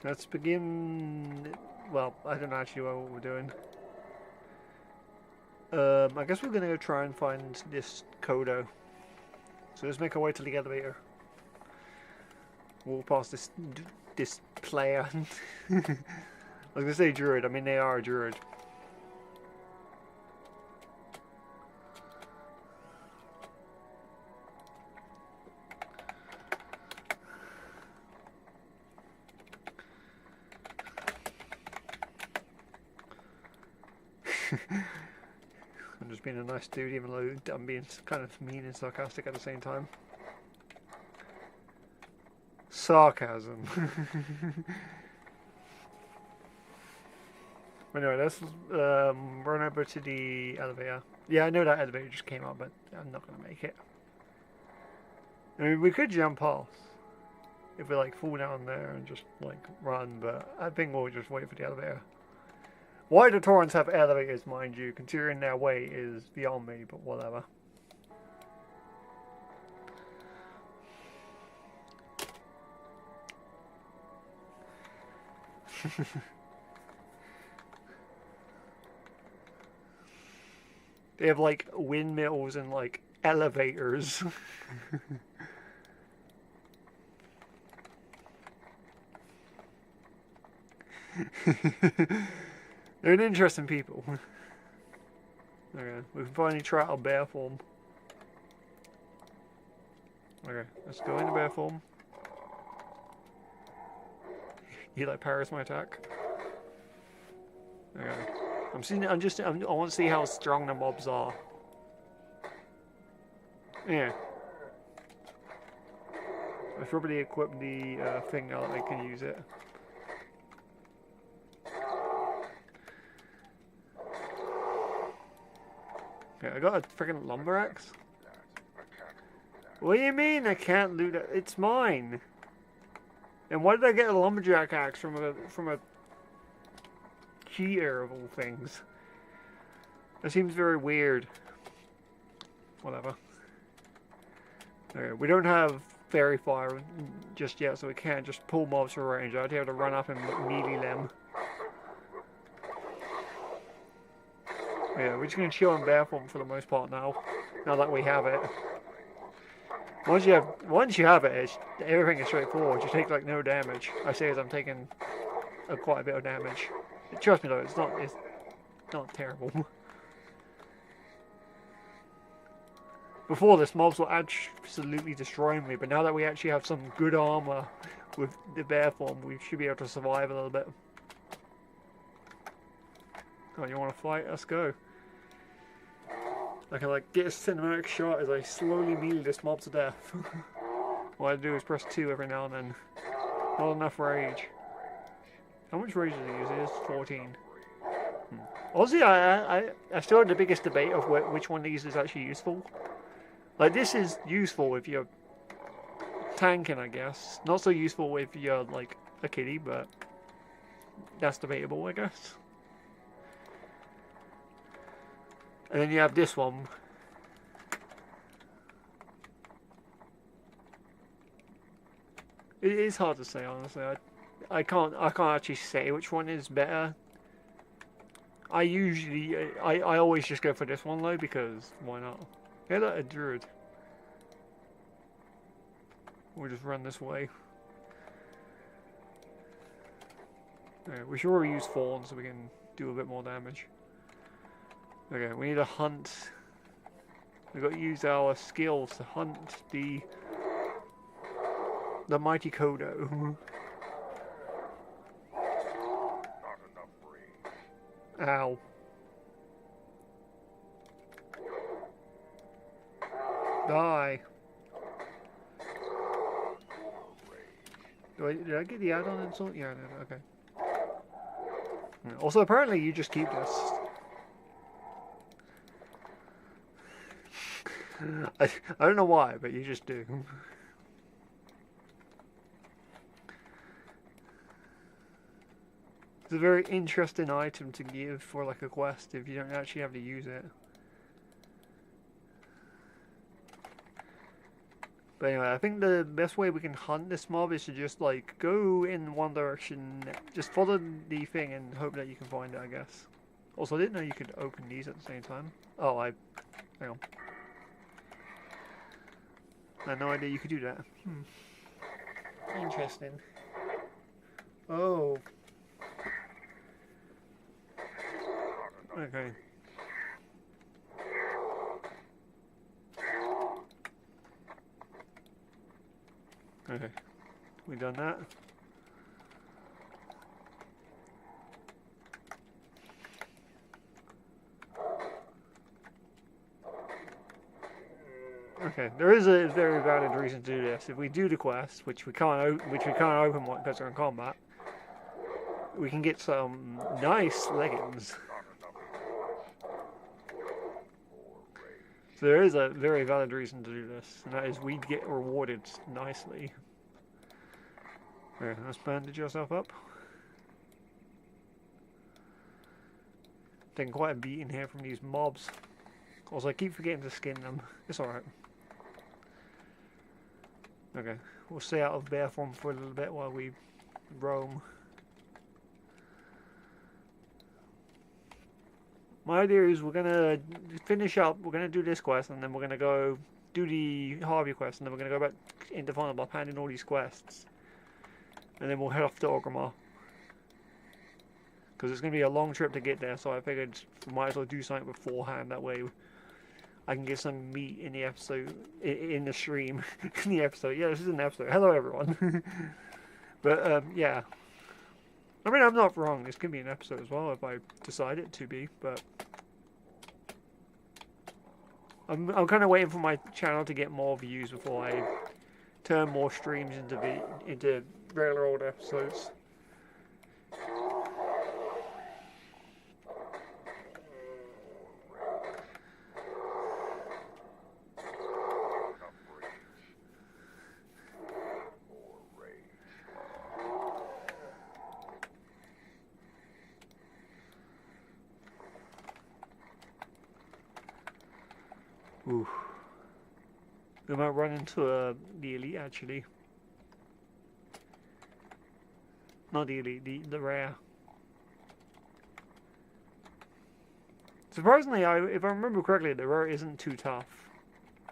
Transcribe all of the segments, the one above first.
Let's begin. Well, I don't actually know what we're doing. I guess we're gonna go try and find this Kodo. So let's make our way to the elevator. Walk past this player. I was gonna say druid. I mean, they are a druid. I'm just being a nice dude, even though I'm being kind of mean and sarcastic at the same time. Sarcasm. Anyway, let's run over to the elevator. Yeah, I know that elevator just came up, but I'm not gonna make it. I mean, we could jump past if we like fall down there and just like run, but I think we'll just wait for the elevator. Why do torrents have elevators, mind you, considering their weight is beyond me, but whatever. They have like windmills and like elevators. They're an interesting people. Okay, we can finally try out bear form. Okay, let's go into bear form. You like parries my attack? Okay. I want to see how strong the mobs are. Yeah. I probably equip the thing now that I can use it. Okay, I got a freaking lumber axe. What do you mean I can't loot it? It's mine. And why did I get a lumberjack axe from a cheater of all things? That seems very weird. Whatever. Okay, we don't have fairy fire just yet, so we can't just pull mobs for range. I'd have to run up and melee them. Yeah, we're just gonna chill in bear form for the most part now. Now that we have it. Once you have it, everything is straightforward. You take like no damage. I say as I'm taking quite a bit of damage. Trust me though, it's not terrible. Before this, mobs were absolutely destroying me, but now that we actually have some good armor with the bear form, we should be able to survive a little bit. Oh, you want to fight? Let's go. I can like get a cinematic shot as I slowly melee this mob to death. What I do is press 2 every now and then. Not enough rage. How much rage does it use? It is 14. Honestly, I still have the biggest debate of which one of these is actually useful. Like, this is useful if you're tanking, I guess. Not so useful if you're, like, a kiddie, but that's debatable, I guess. And then you have this one. It is hard to say, honestly. I can't actually say which one is better. I always just go for this one though, because why not? Yeah, look, a druid. We'll just run this way. Okay, we should already use Fawn so we can do a bit more damage. Okay, we need to hunt. We've got to use our skills to hunt the mighty Kodo. Ow. Die. Did I get the add-on insult? Yeah, I did. Okay. Also, apparently you just keep this. I don't know why, but you just do. It's a very interesting item to give for like a quest if you don't actually have to use it. But anyway, I think the best way we can hunt this mob is to just like go in one direction, just follow the thing and hope that you can find it, I guess. Also, I didn't know you could open these at the same time. Oh, hang on. I had no idea you could do that. Interesting. Oh. Okay. Okay. We done that? Okay, there is a very valid reason to do this. If we do the quest, which we can't open because we're in combat, we can get some nice leggings. So there is a very valid reason to do this, and that is we get rewarded nicely. Okay, let's bandage yourself up. Taking quite a beating here from these mobs. Also, I keep forgetting to skin them. It's alright. Okay, we'll stay out of bear form for a little bit while we roam. My idea is we're gonna finish up, we're gonna do this quest, and then we're gonna go do the Harvey quest, and then we're gonna go back into Final Block, hand in all these quests. And then we'll head off to Orggirmar. Because it's gonna be a long trip to get there, so I figured we might as well do something beforehand, that way I can get some meat in the episode, in the stream, in the episode. Yeah, this is an episode. Hello, everyone. But, yeah. I mean, I'm not wrong. This could be an episode as well if I decide it to be, but I'm kind of waiting for my channel to get more views before I turn more streams into regular old episodes. Ooh. We might run into the elite actually. Not the elite, the rare. Surprisingly, if I remember correctly, the rare isn't too tough.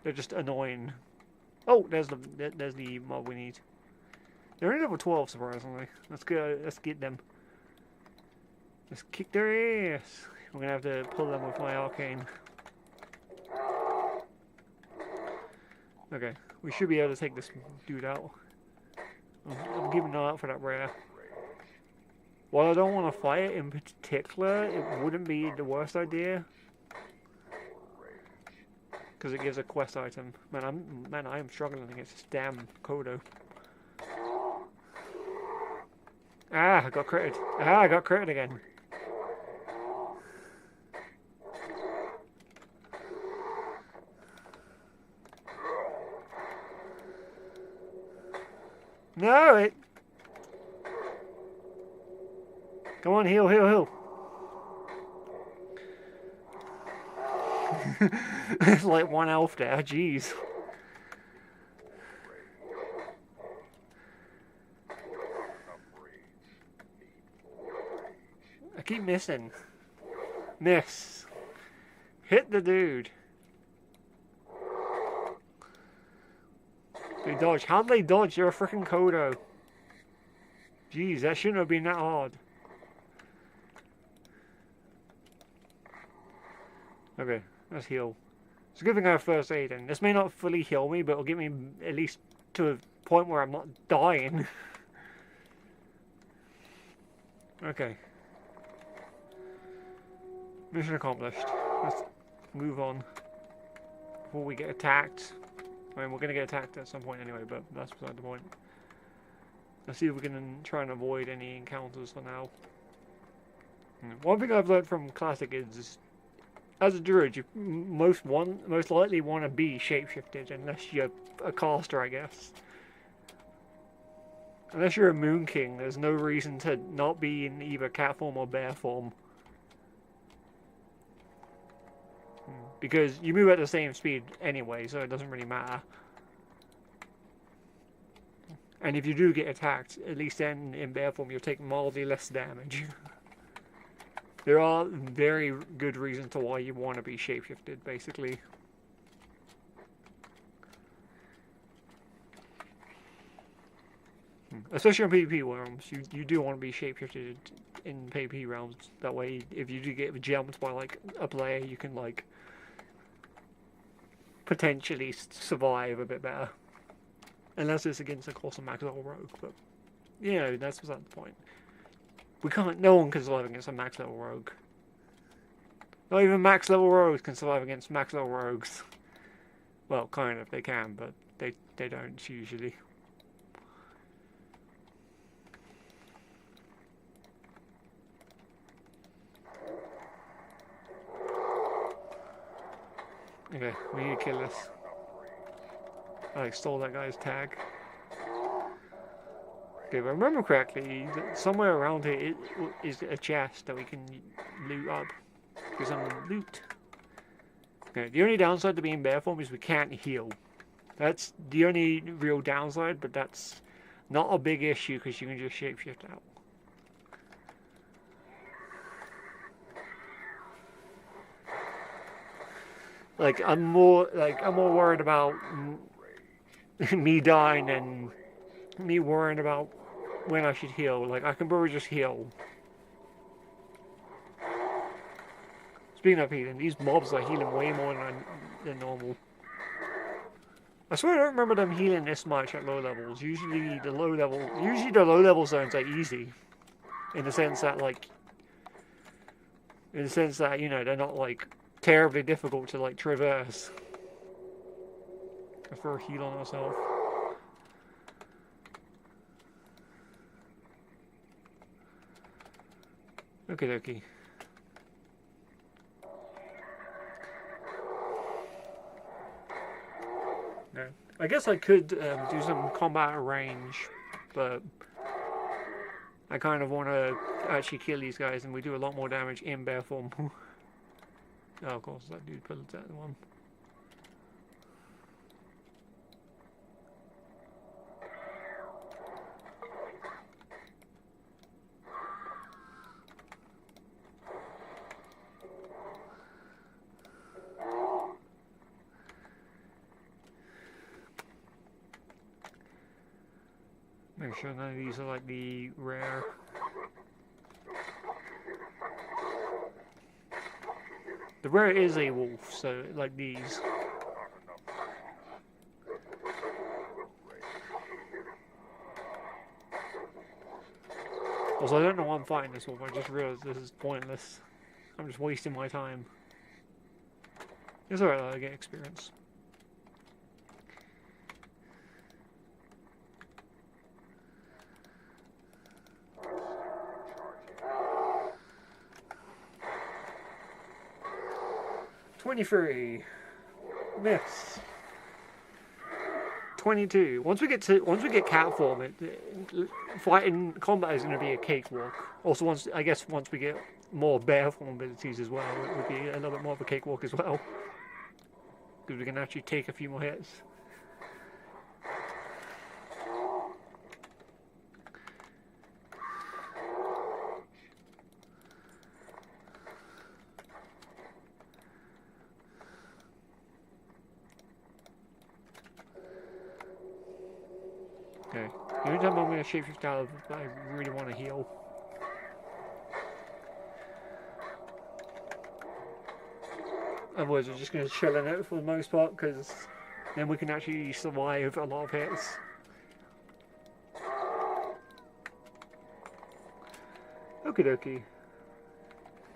They're just annoying. Oh, there's the mob we need. They're only level 12, surprisingly. Let's get them. Let's kick their ass. We're gonna have to pull them with my arcane. Okay, we should be able to take this dude out. I'm keeping an eye out for that rare. While I don't want to fight it in particular, it wouldn't be the worst idea. Because it gives a quest item. Man, I am struggling against this damn Kodo. Ah, I got critted. Ah, I got critted again. No, it... Come on, heal, heal, heal. It's like one elf there, jeez. I keep missing. Miss. Hit the dude. They dodge. How'd they dodge? You're a freaking Kodo. Jeez, that shouldn't have been that hard. Okay, let's heal. It's a good thing I have first aid, and this may not fully heal me, but it'll get me at least to a point where I'm not dying. Okay. Mission accomplished. Let's move on before we get attacked. I mean, we're going to get attacked at some point anyway, but that's beside the point. Let's see if we can try and avoid any encounters for now. One thing I've learned from Classic is, as a druid, you most likely want to be shapeshifted, unless you're a caster, I guess. Unless you're a Moon King, there's no reason to not be in either cat form or bear form. Because you move at the same speed anyway, so it doesn't really matter. And if you do get attacked, at least then in bear form, you'll take mildly less damage. There are very good reasons to why you want to be shapeshifted, basically. Especially in PvP realms, you do want to be shapeshifted in PvP realms. That way, if you do get jumped by like a player, you can like potentially survive a bit better. Unless it's against, of course, a max level rogue, but you know, that's beside the point. No one can survive against a max level rogue. Not even max level rogues can survive against max level rogues. Well, kind of, they can, but they don't usually. Okay, we need to kill this. I stole that guy's tag. Okay, if I remember correctly, somewhere around here is a chest that we can loot up. Get some loot. Okay, the only downside to being bear form is we can't heal. That's the only real downside, but that's not a big issue because you can just shapeshift out. Like I'm more worried about me dying than me worrying about when I should heal. Like I can probably just heal. Speaking of healing, these mobs are healing way more than normal. I swear I don't remember them healing this much at low levels. Usually the low level zones are easy. In the sense that you know, they're not like terribly difficult to like traverse. I throw a heal on myself. Okie dokie. No. I guess I could do some combat at range, but I kind of want to actually kill these guys, and we do a lot more damage in bear form. Oh, of course, that dude pulled that one. Make sure none of these are like the rare. The rare is a wolf, so like these. Also, I don't know why I'm fighting this wolf. I just realized this is pointless. I'm just wasting my time. It's alright, I get experience. $23. Miss. 22. Once we get cat form, fighting combat is going to be a cakewalk. Also, once we get more bear form abilities as well, it would be a little bit more of a cakewalk as well, because we can actually take a few more hits. Okay. The only time I'm going to shapeshift out of, I really want to heal. Otherwise, we're just going to chill in it for the most part, because then we can actually survive a lot of hits. Okie dokie.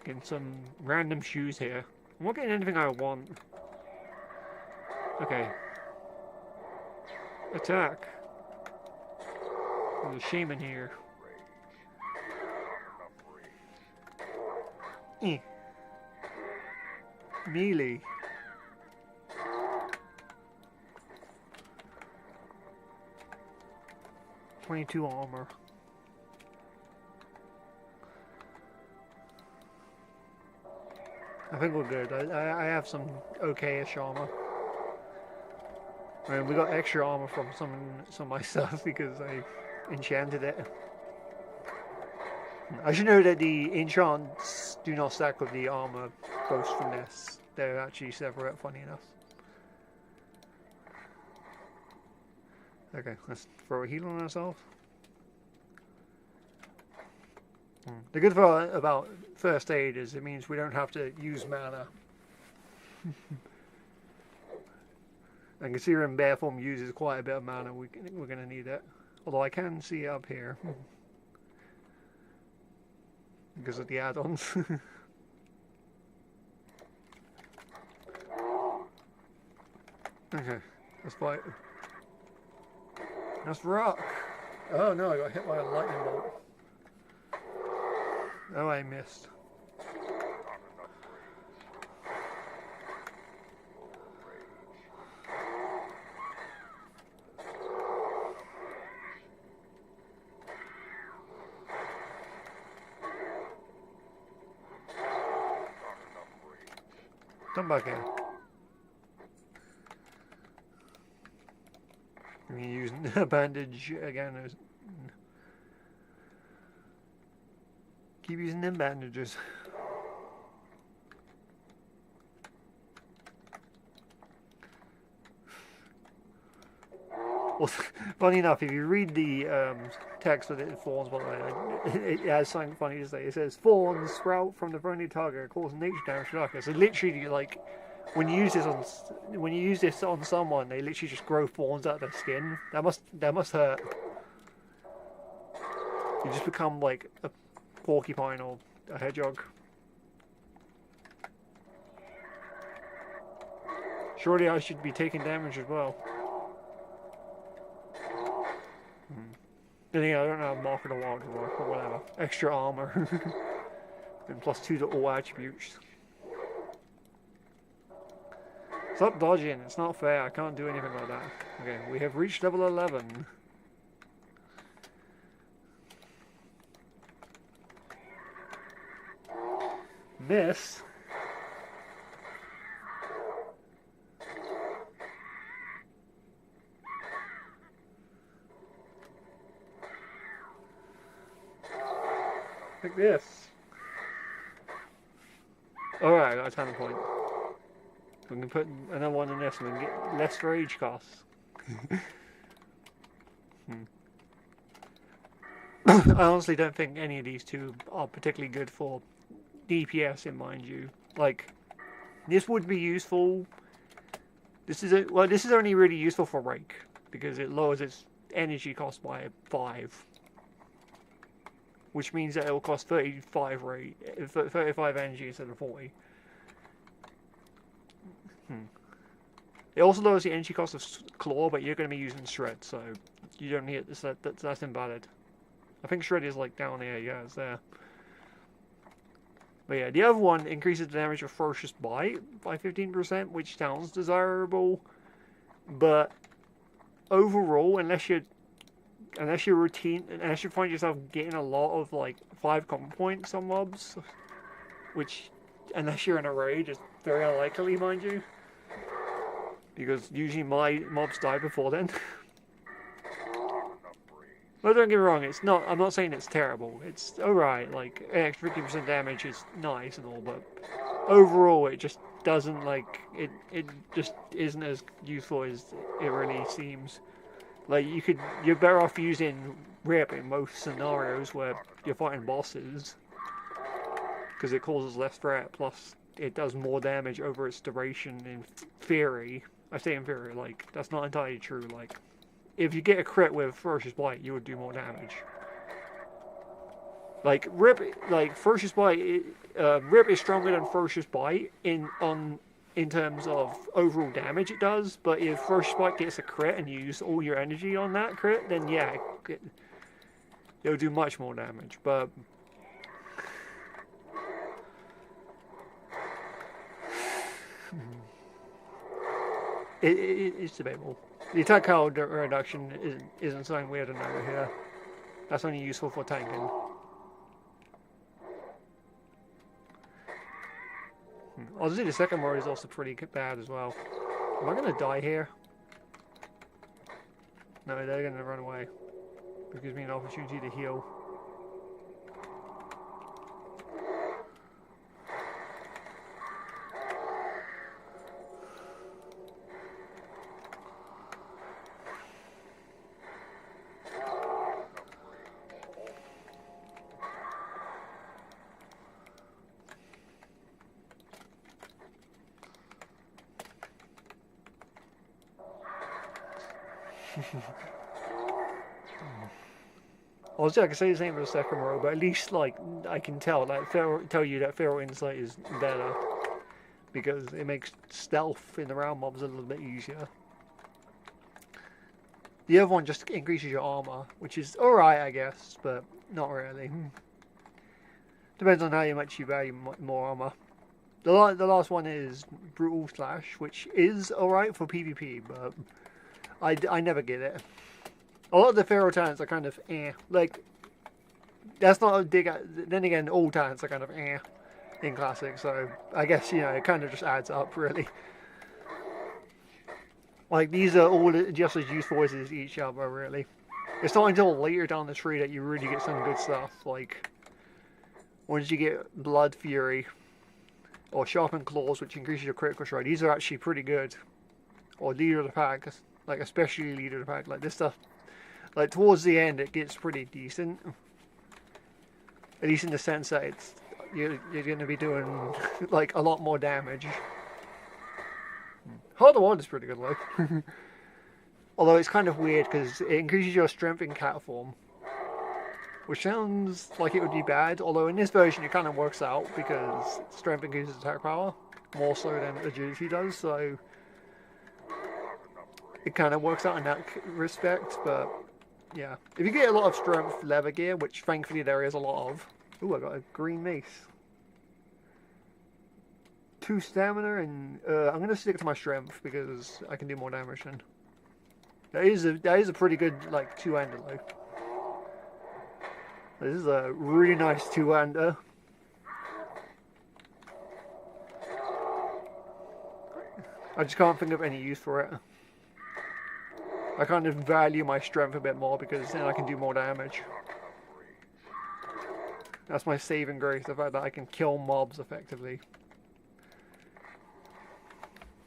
Getting some random shoes here. I'm not getting anything I want. Okay. Attack. There's a shaman here. Melee. .22 armor. I think we're good. I have some okay-ish armor. I mean, we got extra armor from some of my stuff because I enchanted it. I should know that the enchants do not stack with the armor boast finesse. They're actually separate, funny enough. Okay, let's throw a heal on ourselves. The good part about first aid is it means we don't have to use mana. And considering Bear Form uses quite a bit of mana, we're going to need it. Although I can see it up here. Because of the add-ons. Okay, let's fight. Let's rock! Oh no, I got hit by a lightning bolt. Oh, I missed. Come back in. I'm using a bandage again. Keep using them bandages. Well, funny enough, if you read the text of the fawns, by the way, it has something funny to say. It says, "Fawns sprout from the friendly target, causing nature damage to darkness." So literally, like, when you use this on someone, they literally just grow fawns out of their skin. That must hurt. You just become like a porcupine or a hedgehog. Surely I should be taking damage as well. Then again, I don't have Mark of the Wild or whatever. Extra armor. And +2 to all attributes. Stop dodging, it's not fair, I can't do anything like that. Okay, we have reached level 11. Miss. Like this. Alright, I got a talent point. We can put another one in this and we can get less rage costs. I honestly don't think any of these two are particularly good for DPS, in mind you. Like, this would be useful. This is only really useful for Rake because it lowers its energy cost by 5. Which means that it will cost 35 energy instead of 40. It also lowers the energy cost of Claw, but you're going to be using Shred, so you don't need it. That's invalid. I think Shred is like down here. Yeah, it's there. But yeah, the other one increases the damage of Ferocious Bite by 15%, which sounds desirable, but overall, unless you find yourself getting a lot of like 5 common points on mobs, which unless you're in a raid is very unlikely, mind you, because usually my mobs die before then. Well, don't get me wrong, it's not. I'm not saying it's terrible. It's alright. Like extra 50% damage is nice and all, but overall, it just doesn't like it. It just isn't as useful as it really seems. Like you're better off using Rip in most scenarios where you're fighting bosses, because it causes less threat. Plus, it does more damage over its duration. In theory, I say in theory. Like that's not entirely true. Like, if you get a crit with Ferocious Bite, you would do more damage. Like Ferocious Bite, Rip is stronger than Ferocious Bite in terms of overall damage it does. But if Ferocious Bite gets a crit and you use all your energy on that crit, then yeah, it'll do much more damage. But it's debatable. The attack power reduction isn't something weird to know here. That's only useful for tanking. Obviously, the second mode is also pretty bad as well. Am I going to die here? No, they're going to run away. It gives me an opportunity to heal. Obviously, I can say the same for the second row, but at least, like, I can tell you that Feral Insight is better because it makes stealth in the round mobs a little bit easier. The other one just increases your armor, which is alright, I guess, but not really. Depends on how much you value more armor. The last one is Brutal Slash, which is alright for PvP, but I never get it. A lot of the Feral talents are kind of like, that's not a dig at, then again, all talents are kind of in Classic, so I guess, you know, it kind of just adds up, really. Like, these are all just as useful as each other, really. It's not until later down the tree that you really get some good stuff, like, once you get Blood Fury, or Sharpened Claws, which increases your critical strike, these are actually pretty good. Or Leader of the Pack, like, especially Leader of the Pack, like, this stuff. Like, towards the end, it gets pretty decent. At least in the sense that it's, you're going to be doing, like, a lot more damage. Heart of the Wild is pretty good, though. Although it's kind of weird, because it increases your strength in cat form. Which sounds like it would be bad, although in this version it kind of works out, because strength increases attack power, more so than agility does, so it kind of works out in that respect, but yeah. If you get a lot of strength leather gear, which thankfully there is a lot of. Ooh, I got a green mace. 2 stamina, and I'm going to stick to my strength because I can do more damage then. That is a pretty good, like, two-hander though. This is a really nice two-hander. I just can't think of any use for it. I kind of value my strength a bit more because then I can do more damage. That's my saving grace, the fact that I can kill mobs effectively.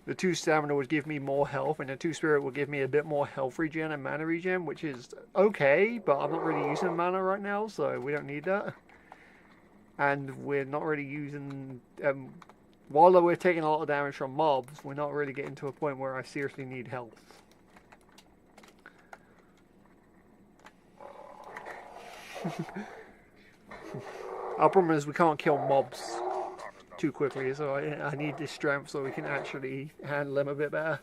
The 2 stamina would give me more health, and the 2 spirit will give me a bit more health regen and mana regen, which is okay, but I'm not really using mana right now, so we don't need that. And we're not really using... while we're taking a lot of damage from mobs, we're not really getting to a point where I seriously need health. Our problem is we can't kill mobs too quickly, so I need this strength so we can actually handle them a bit better.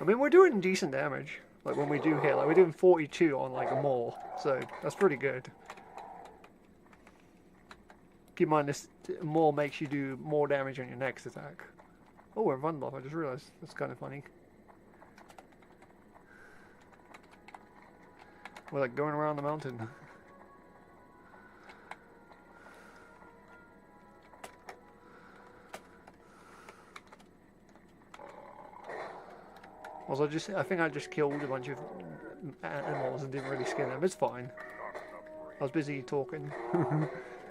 I mean, we're doing decent damage, like when we do hit, like we're doing 42 on like a maul, so that's pretty good. Keep in mind this maul makes you do more damage on your next attack. Oh, we're in Vundloff, I just realised. That's kind of funny. We're like going around the mountain. Also, I think I just killed a bunch of animals and didn't really skin them. It's fine. I was busy talking.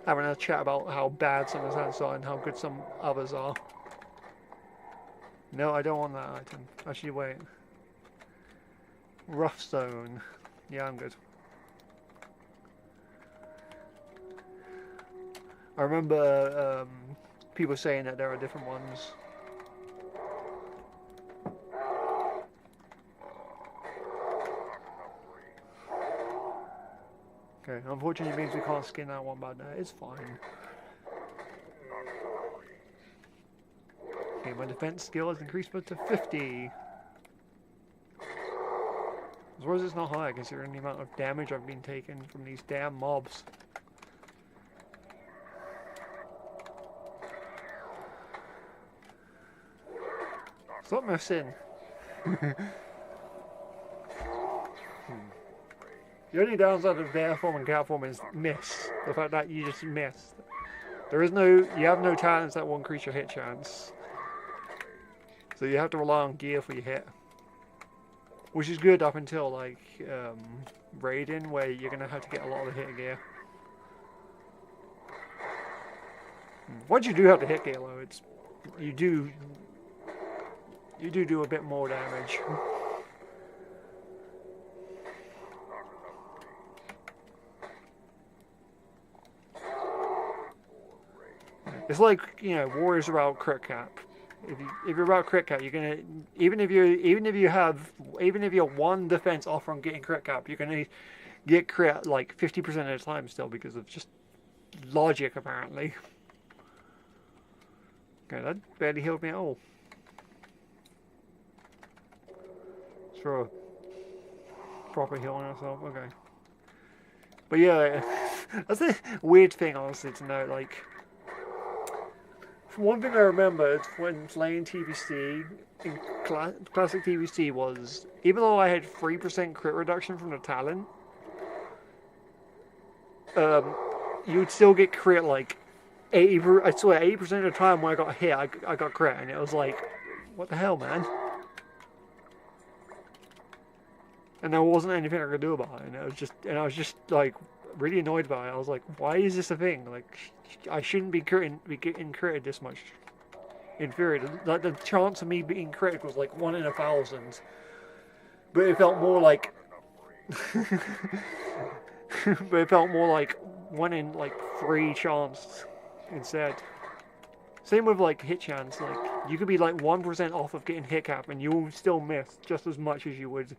Having a chat about how bad some of the hunts are and how good some others are. No, I don't want that item. Actually, wait. Rough stone. Yeah, I'm good. I remember people saying that there are different ones. Okay, unfortunately it means we can't skin that one, but it's fine. Okay, my defense skill has increased to 50. As well as it's not high considering the amount of damage I've been taking from these damn mobs. Stop messing. The only downside of bear form and cat form is miss. The fact that you just miss. You have no talents that will increase your hit chance. So you have to rely on gear for your hit. which is good up until like raiding, where you're gonna have to get a lot of hit gear. Once you do have the hit gear though, it's you do a bit more damage. It's like, you know, Warriors about crit cap. If you're about crit cap, you're gonna even if you're one defense off from getting crit cap, you're gonna get crit like 50% of the time still because of just logic apparently. Okay, that barely healed me at all. Throw a proper heal on yourself, okay. But yeah, that's a weird thing honestly to know, like one thing I remembered when playing TBC, in classic TBC was, even though I had 3% crit reduction from the talent, you'd still get crit like 80%, I swear 80% of the time when I got hit, I got crit, and it was like, what the hell, man? And there wasn't anything I could do about it, and I was just like, really annoyed by it. I was like, why is this a thing? Like, I shouldn't be getting critted this much. Infuriated. Like, the chance of me being critted was like 1 in 1,000. But it felt more like... but it felt more like 1 in like 3 chance instead. Same with like hit chance. Like, you could be like 1% off of getting hit cap and you'll still miss just as much as you would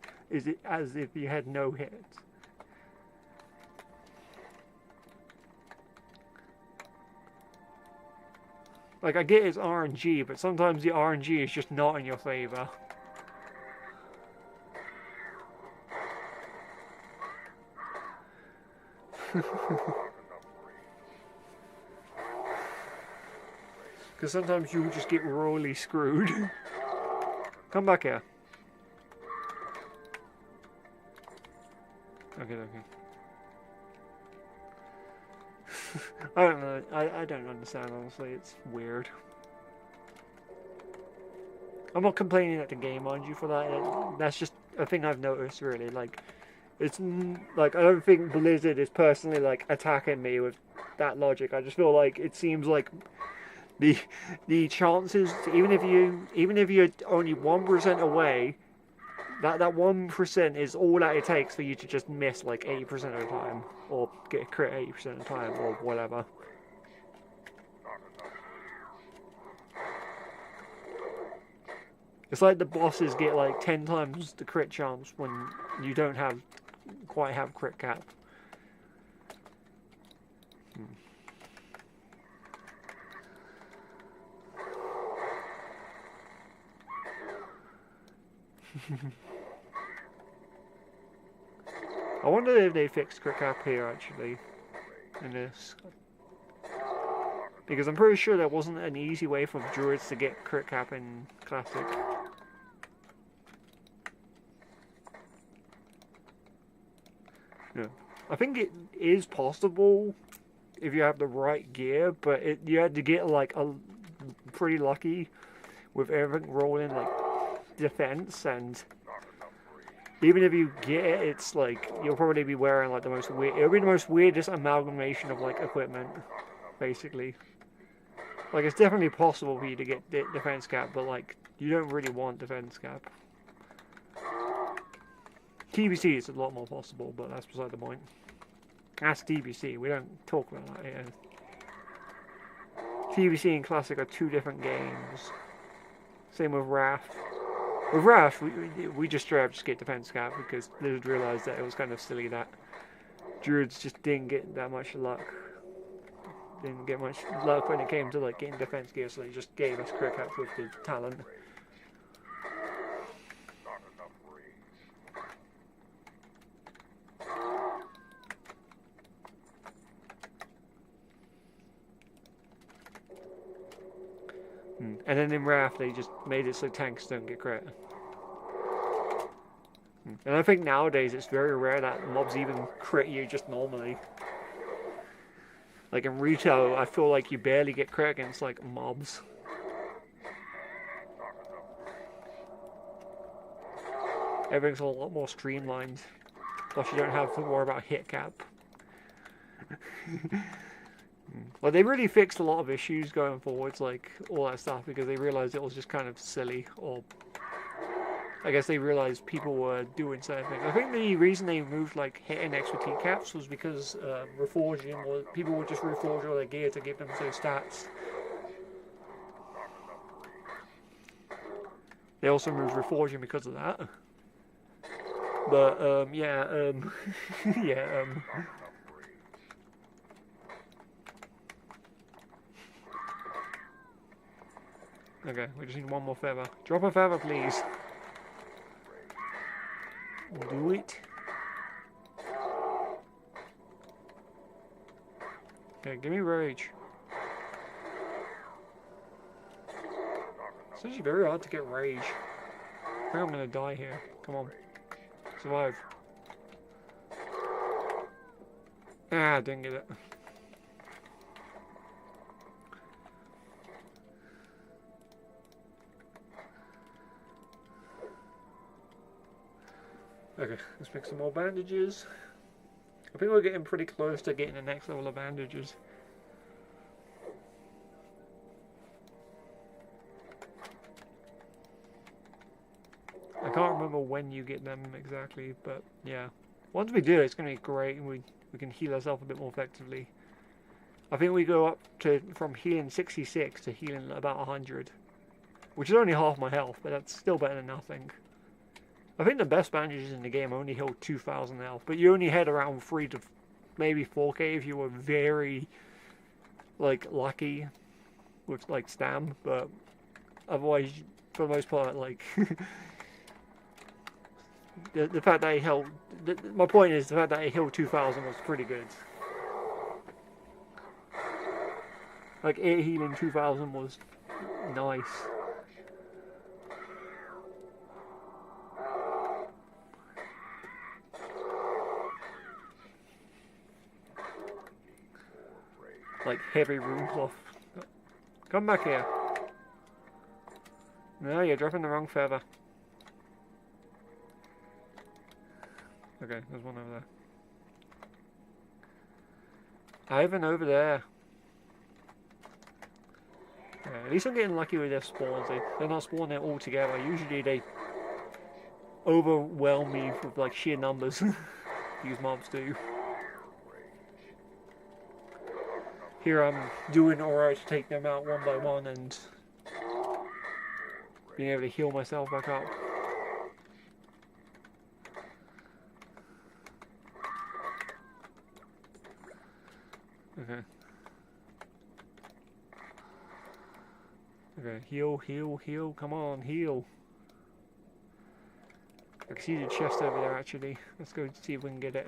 as if you had no hits. Like, I get it's RNG, but sometimes the RNG is just not in your favor. Because sometimes you just get royally screwed. Come back here. Okay. I don't know. I don't understand, honestly. It's weird. I'm not complaining at the game, mind you, for that. That's just a thing I've noticed, really. Like, it's like, I don't think Blizzard is personally like attacking me with that logic. I just feel like it seems like the chances, even if you're only 1% away, that 1% is all that it takes for you to just miss like 80% of the time, or get a crit 80% of the time, or whatever. It's like the bosses get like 10 times the crit chance when you don't quite have crit cap. I wonder if they fixed crit cap here actually in this, because I'm pretty sure there wasn't an easy way for druids to get crit cap in classic. Yeah, I think it is possible if you have the right gear, but you had to get like pretty lucky with everything rolling like defense, and even if you get it, it's like you'll probably be wearing like it'll be the most weirdest amalgamation of like equipment, basically. Like, it's definitely possible for you to get defense cap, but like you don't really want defense cap. TBC is a lot more possible, but that's beside the point. That's TBC, we don't talk about that here. TBC and Classic are 2 different games. Same with Wrath. With Wrath, we just straight up just get defense cap because Blizzard realised that it was kind of silly that druids just didn't get that much luck. Didn't get much luck when it came to like getting defense gear, so they just gave us crit cap with the talent. And then in Wrath, they just made it so tanks don't get crit. And I think nowadays it's very rare that mobs even crit you just normally. Like in retail, I feel like you barely get crit against like mobs. everything's a lot more streamlined. Plus, you don't have to worry about hit cap. Well, they really fixed a lot of issues going forwards, like all that stuff, because they realized it was just kind of silly, or I guess they realized people were doing certain things. I think the reason they moved like hit and expertise caps was because reforging, or people would just reforge all their gear to give them those stats. They also moved reforging because of that. But yeah, yeah. Okay, we just need one more feather. Drop a feather, please. Do it. Okay, give me rage. It's actually very hard to get rage. I think I'm gonna die here. Come on. Survive. Ah, didn't get it. Okay, let's make some more bandages. I think we're getting pretty close to getting the next level of bandages. I can't remember when you get them exactly, but yeah. Once we do, it's going to be great, and we can heal ourselves a bit more effectively. I think we go up to from healing 66 to healing about 100, which is only half my health, but that's still better than nothing. I think the best bandages in the game only heal 2,000 health, but you only head around 3 to maybe 4k if you were very, like, lucky with, like, stam, but otherwise, for the most part, like, the fact that he held, my point is, the fact that he healed 2,000 was pretty good. Like, air healing 2,000 was nice. Like heavy room cloth. Come back here. No, you're dropping the wrong feather. Okay, there's one over there. Ivan over there. Yeah, at least I'm getting lucky with their spawns. They're not spawning there all together. Usually they overwhelm me with like sheer numbers. These mobs do. Here I'm doing alright to take them out one by one and being able to heal myself back up. Okay. Okay, heal, heal, heal, come on, heal. I can see the chest over there actually. Let's go see if we can get it.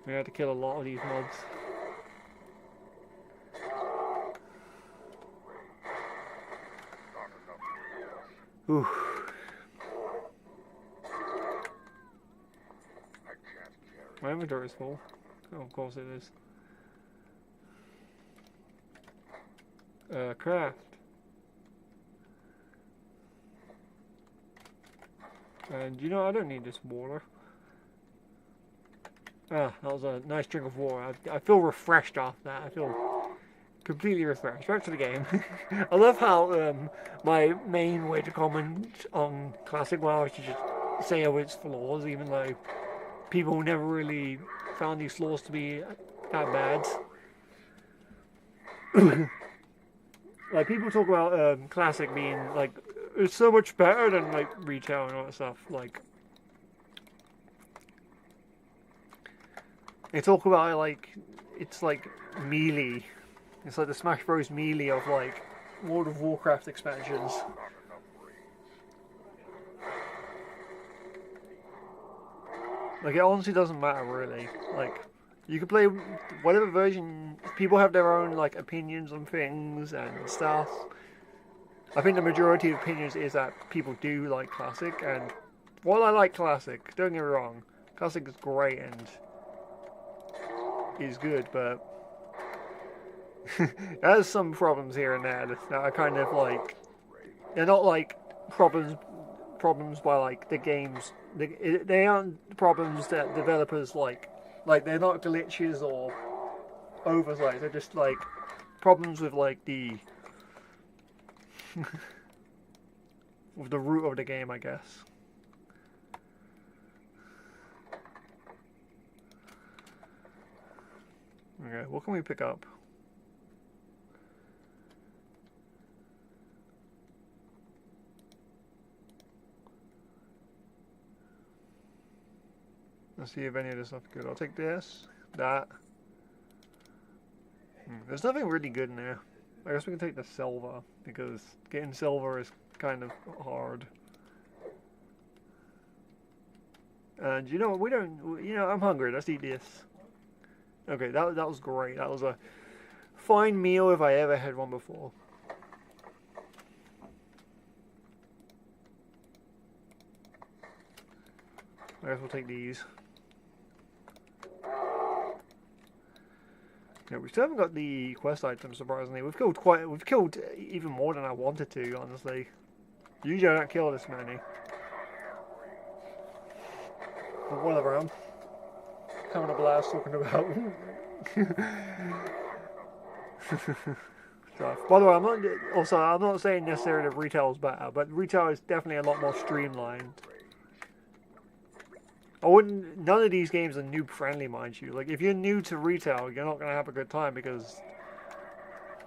We had to kill a lot of these mobs. Ooh. My inventory is full. Oh, of course it is. Craft. And you know, I don't need this water. Ah, that was a nice drink of water. I feel refreshed after that. I feel completely refreshed. Back to the game. I love how my main way to comment on Classic WoW is to just say its flaws, even though people never really found these flaws to be that bad. Like, people talk about Classic being, like, it's so much better than, like, retail and all that stuff. Like, they talk about it like it's like melee. It's like the Smash Bros. Melee of like World of Warcraft expansions. Like, it honestly doesn't matter really. Like, you can play whatever version. People have their own like opinions on things and stuff. I think the majority of opinions is that people do like Classic, and while I like Classic, don't get me wrong, Classic is great and is good, but it has some problems here and there that are kind of like, they're not like problems problems by like the games. They aren't problems that developers like. Like they're not glitches or oversights. They're just like problems with like the with the root of the game, I guess. Okay, what can we pick up? Let's see if any of this stuff is good. I'll take this, that. There's nothing really good in there. I guess we can take the silver, because getting silver is kind of hard. And you know what, we don't, you know, I'm hungry, let's eat this. Okay, that was great. That was a fine meal if I ever had one before. I guess we'll take these. Yeah, we still haven't got the quest items, surprisingly. We've killed even more than I wanted to, honestly. Usually I don't kill this many. But whatever, I'm having a blast talking about stuff. By the way, I'm not saying necessarily that retail is better, but retail is definitely a lot more streamlined. None of these games are noob friendly, mind you. Like, if you're new to retail, you're not going to have a good time because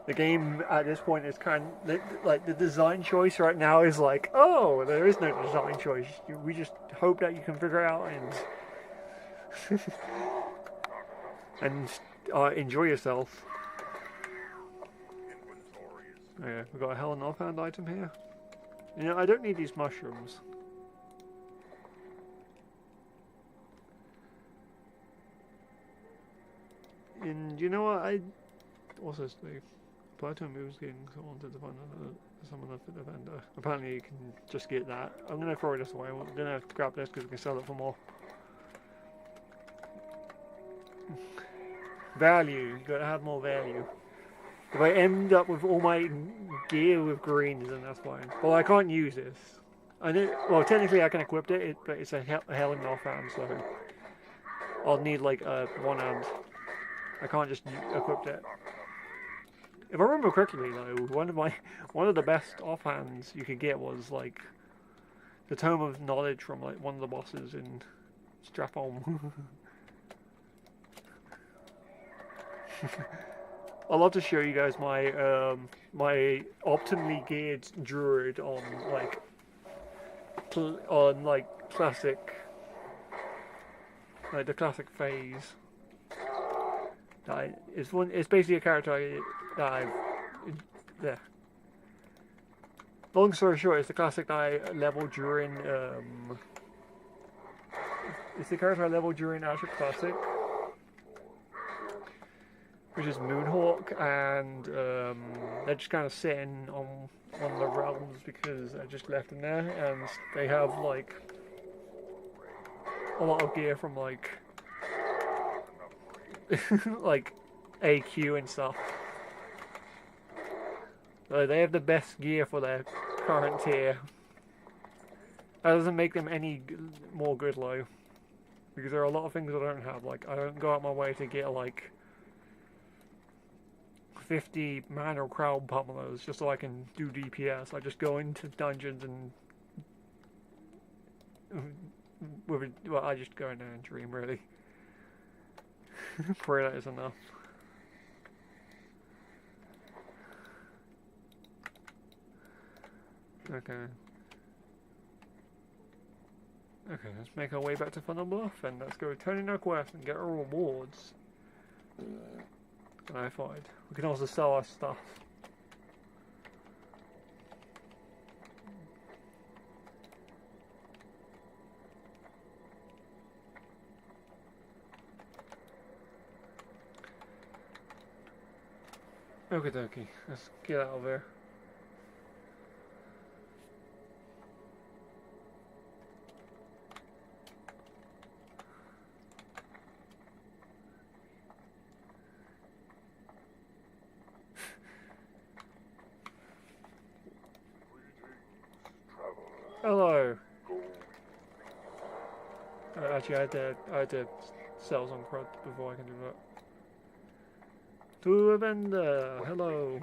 the game at this point is kind of, like, the design choice right now is like, oh, there is no design choice. We just hope that you can figure it out and enjoy yourself. Okay, we've got a hell and offhand item here. You know, I don't need these mushrooms. And you know what, also say, apply to a moves game, so I wanted to find someone that fit the vendor. Apparently you can just get that. I'm going to throw this away, we're going to have to grab this because we can sell it for more. Value, you got to have more value. If I end up with all my gear with greens, then that's fine. Well, I can't use this. Well, technically I can equip it, but it's a hell and offhand, so I'll need like one hand. I can't just equip it. If I remember correctly, though, one of the best offhands you could get was like the Tome of Knowledge from like one of the bosses in Strap On. I'd love to show you guys my my optimally geared druid on classic, like the classic phase. It's basically a character yeah. Long story short, it's the classic that I leveled during it's the character I leveled during Azure Classic, which is Moonhawk, and they're just kind of sitting on one of the realms because I just left them there, and they have like a lot of gear from like like AQ and stuff. So they have the best gear for their current tier. That doesn't make them any more good though, because there are a lot of things I don't have. Like, I don't go out my way to get like 50 manual crowd pummelers just so I can do DPS. I just go into dungeons and well, I just go in there and dream, really. Pray that is enough. Okay. Okay, let's make our way back to Funnel Bluff and let's go turn in our quest and get our rewards. I find we can also sell our stuff. Okie dokie, let's get out of there. Hello. actually, I had to sell some crud before I can do that. To a vendor, hello.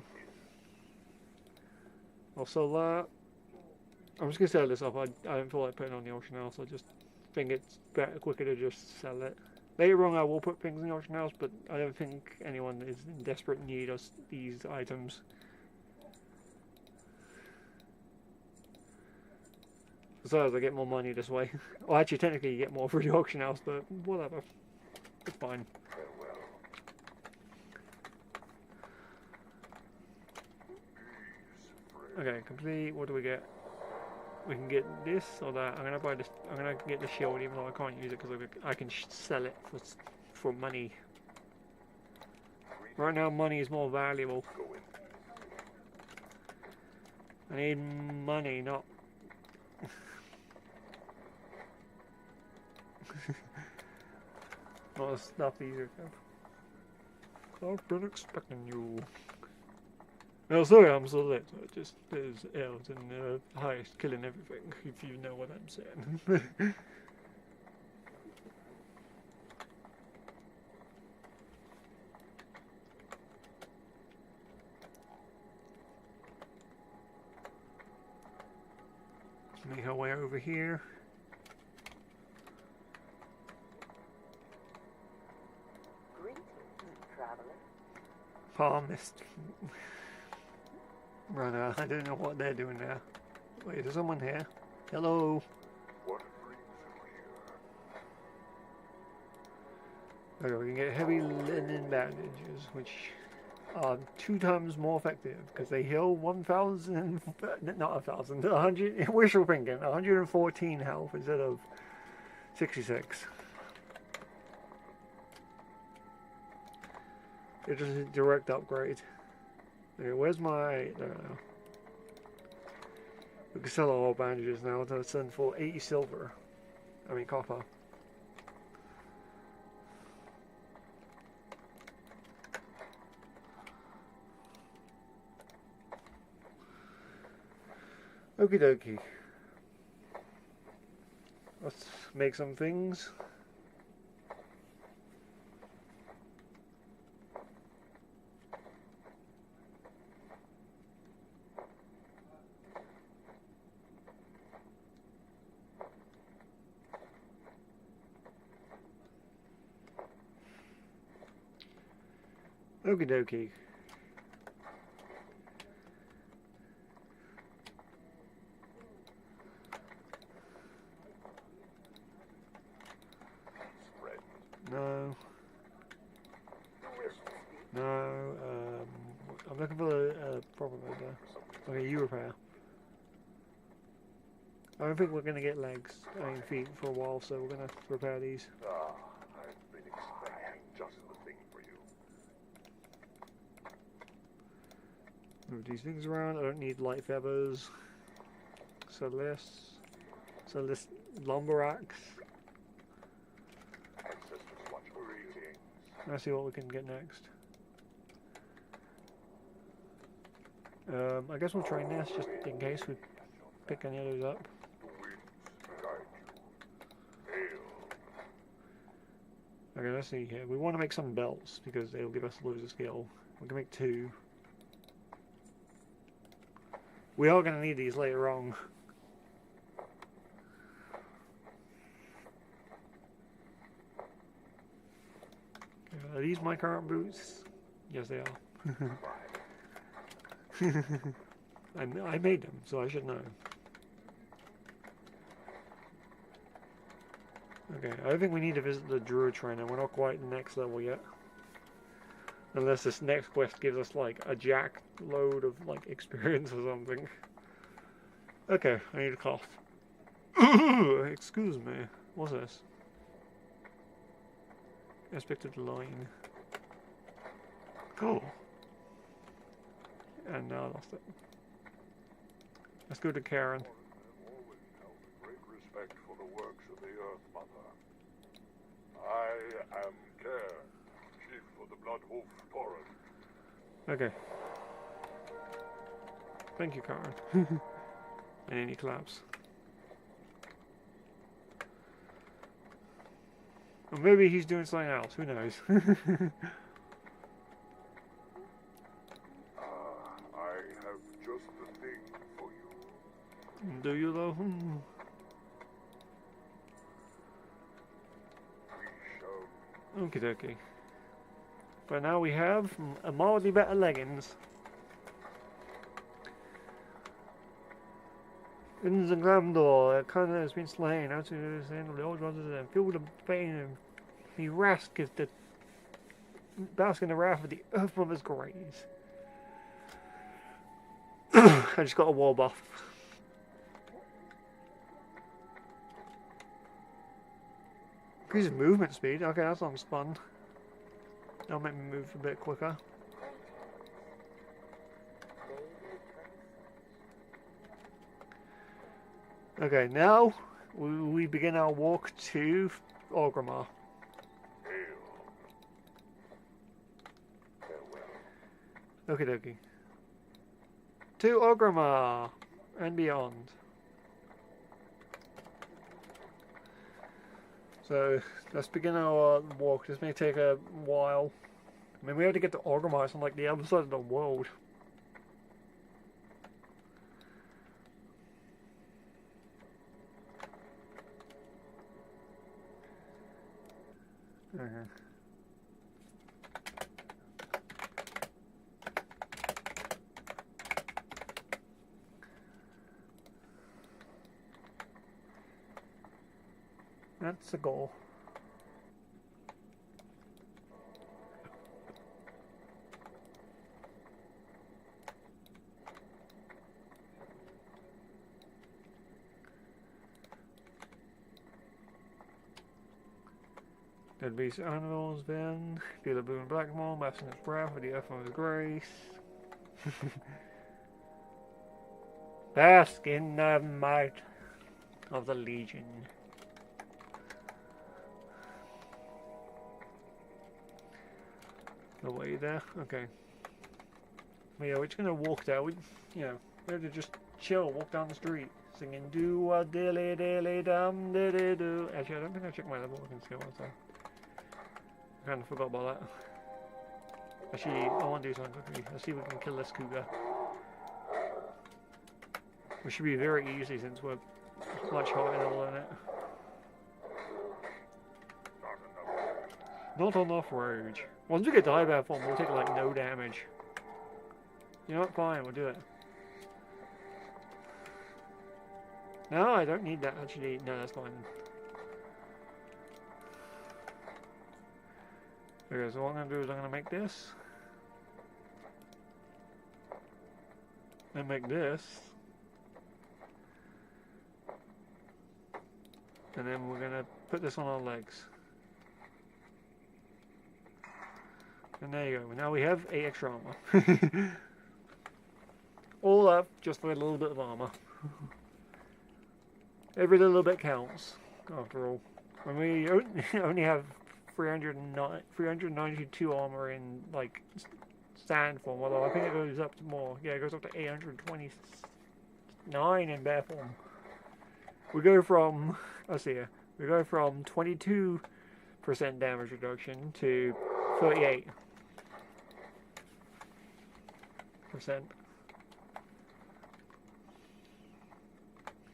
I'll sell that. I'm just gonna sell this off. I don't feel like putting it on the auction house. I just think it's better, quicker to just sell it. Later on, I will put things in the auction house, but I don't think anyone is in desperate need of these items. Besides, I get more money this way. Well, actually, technically, you get more for the auction house, but whatever. It's fine. Okay, complete. What do we get? We can get this or that. I'm gonna buy this. I'm gonna get the shield, even though I can't use it because I can sell it for money. Right now, money is more valuable. I need money, not. Not the stuff easier. I've been expecting you. No, sorry, I'm so late. I just there's elves and highest killing everything. If you know what I'm saying. Let's make our way over here. Greetings, traveler. Palmist. Right, I don't know what they're doing there. Wait, is someone here? Hello? What brings you here? Okay, we can get heavy linen bandages, which are 2 times more effective, because they heal 1,000, not 1,000, 100, wishful thinking, 114 health instead of 66. It's just a direct upgrade. Okay, where's my... I don't know. We can sell all bandages now to send for 80 silver. I mean copper. Okie dokie. Let's make some things. Okie dokie. No. No. I'm looking for a problem over there. Okay, you repair. I don't think we're gonna get legs, I mean feet for a while, so we're gonna repair these. Ah, I've been expecting just the thing for you. Move these things around. I don't need light feathers. So this lumber axe. Ancestors watch greetings. Let's see what we can get next. I guess we'll try this just in case we pick any of those up. The winds guide you. Hail. Okay, let's see here. We want to make some belts because they'll give us loads of skill. We can make 2. We are going to need these later on. Are these my current boots? Yes, they are. I made them, so I should know. Okay, I don't think we need to visit the Druid Trainer. We're not quite next level yet. Unless this next quest gives us, like, a jack load of, like, experience or something. Okay, I need a cough. Excuse me. What's this? Expected line. Cool. And now I lost it. Let's go to Karen. I've always held great respect for the works of the Earth Mother. I am Care, chief of the Bloodwolf Torrent. Okay. Thank you, Karen. And any claps. Or maybe he's doing something else, who knows? I have just the thing for you. Do you though? We shall Okie dokie. But now we have a mildly better leggings. In the Glamdor, Connor has been slain. Out to the end of the old brothers and feel the pain and he rask is the bask in the wrath of the Earth Mother's grace. I just got a wall buff. Increases movement speed. Okay, that sounds fun. That'll make me move a bit quicker. Okay, now we begin our walk to Orggirmar. Okie dokie. To Orggirmar and beyond. So let's begin our walk. This may take a while. I mean, we have to get to Orggirmar. It's on like the other side of the world. That's the goal. Dead beast animals then. Feel the blue and black mole, mass in its breath with the earth of his grace. Bask in the might of the Legion. The way there? Okay. Well, yeah, we're just gonna walk there. We have to just chill, walk down the street, singing do a dilly dilly dum diddy do. Actually, I don't think I checked my level walking skill, so I kind of forgot about that. Actually, I want to do something quickly. Let's see if we can kill this cougar. Which should be very easy since we're much higher level than it. Not enough rage. Once we get to high bear form, we'll take like no damage. You know what? Fine, we'll do it. No, I don't need that. Actually, no, that's fine. Okay, so what I'm going to do is I'm going to make this. And make this. And then we're going to put this on our legs. And there you go. Now we have 8 extra armor. All up just for a little bit of armor. Every little bit counts, after all. When we only have 392 armor in like stand form, although I think it goes up to more. Yeah, it goes up to 829 in bear form. We go from, let's see here, we go from 22% damage reduction to 38%.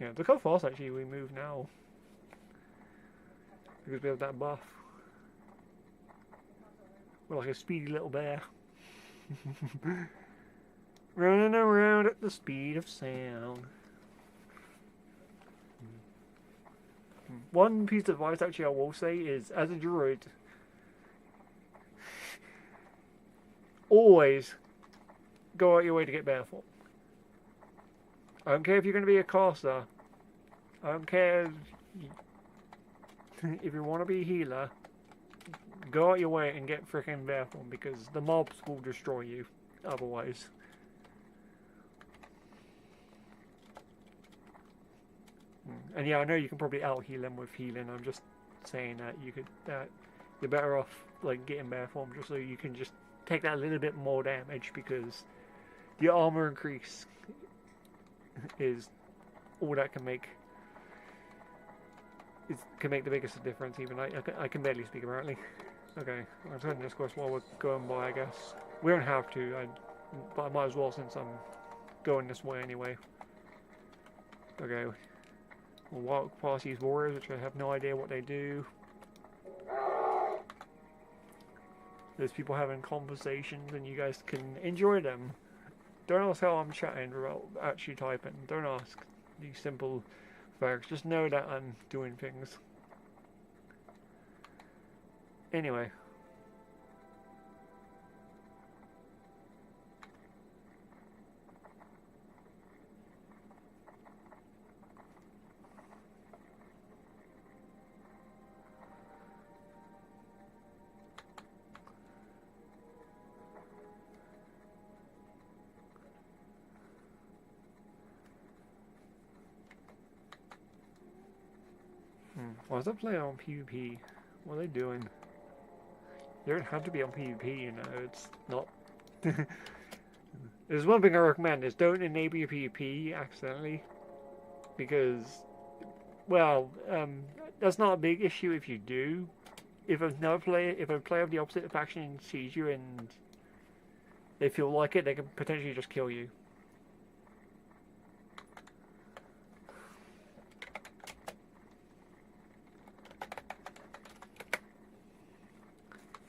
Yeah, look how fast actually we move now. Because we have that buff. We're like a speedy little bear. Running around at the speed of sound. One piece of advice actually I will say is, as a druid, always go out your way to get bear form. I don't care if you're going to be a caster. I don't care if you want to be a healer. Go out your way and get freaking bear form, because the mobs will destroy you otherwise. And yeah, I know you can probably out heal them with healing. I'm just saying that you're better off like getting bear form just so you can just take that little bit more damage, because your armor increase is all that can make it can make the biggest difference. Even I can barely speak apparently. Okay, I'm turning this course while we're going by, I guess. We don't have to, but I might as well since I'm going this way anyway. Okay, we'll walk past these warriors, which I have no idea what they do. There's people having conversations and you guys can enjoy them. Don't ask how I'm chatting without actually typing. Don't ask these simple facts. Just know that I'm doing things. Anyway. Why is that player on PvP? What are they doing? They don't have to be on PvP, you know, it's not... There's one thing I recommend, is don't enable your PvP accidentally. Because, well, that's not a big issue if you do. If a player of the opposite faction sees you and they feel like it, they can potentially just kill you.